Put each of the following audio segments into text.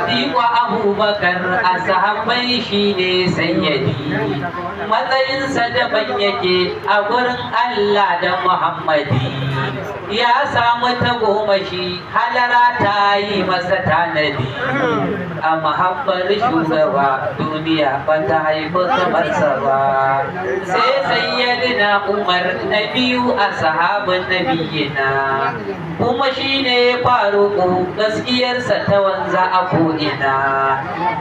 Diko Abubakar a sahabbai shi ne sayyadi, matsayinsa daban yake a gurin Allah da Muhammadi. Ya samu tagomashi halara ta yi masa tanadi, a mahabbar shugaba duniya ba ta haifi kamarsa ba. Sai sayyadina Umar na biyu a sahabin nabiyina, kuma shi ne faruku gaskiyarsa ta wanza a ko'ina.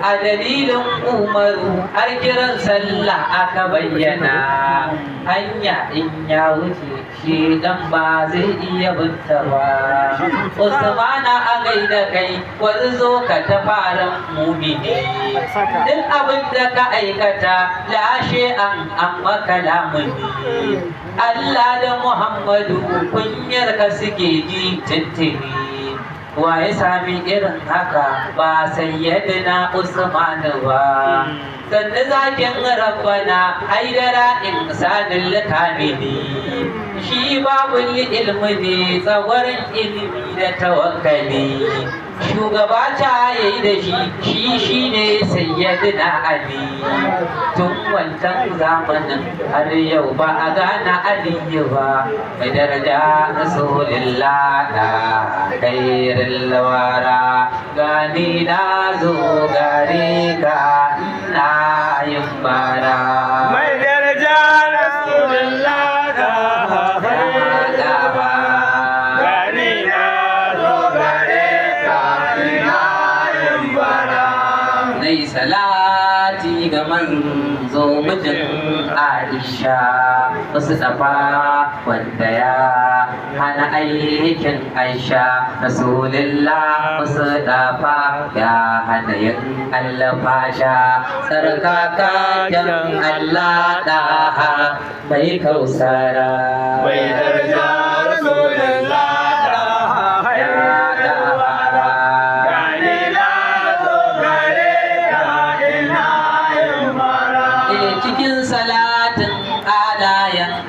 A dalilin Umaru har kiran sallah aka bayyana, hanya in ya wuce shi dan ba zai iya binta ba. Usmana a gaida kai warzo ka ta fara mumini, duk abin da ka aikata lashe an maka lamuni. Allah da Muhammadu kunyar ka suke ji tuntuni, wa ya sami irin haka ba sayyidina Usman ba. Sannu zakin rabbana haidara insanin kamili, shi babul ilmi ne tsawarin ilimi da tawakkali. Shugaba ta yayi da shi ne sayyidina Ali, tun wancan zamanin har yau ba a gane Aliyu ba. Mai daraja Rasulullah na khairul wara, gani na zo gare ka ina yin bara. Mai daraja Rasulullah ka salati ga manzo mijin Aisha Mustafa, wanda ya hana aikin Aisha. Rasulullah Mustafa ya hana yin alfasha, tsarkaka jan Allah daha mai kausara. mai daraja Rasulullah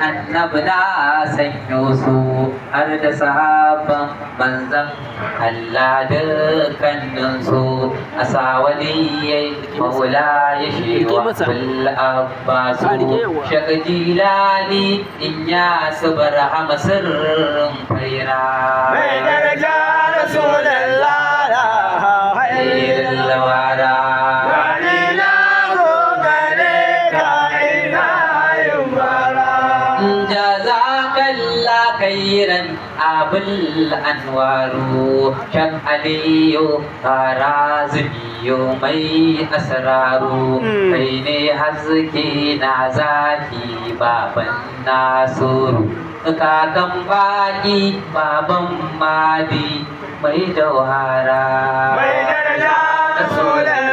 annabi na sanyo su har da sahabban manzan Allah dukkanin su. A sawaliyai maula ya shewa kul abbasu, shakjilani in ya subar hama sirrin faira. mai daraja Rasulullah khairul wara, khairan abul anwaru. Shak Aliyu Harazmiyu mai asraru, kai ne haske na zaki baban Nasuru. Kakan baki baban Madi mai jauhara. mai daraja Rasulullah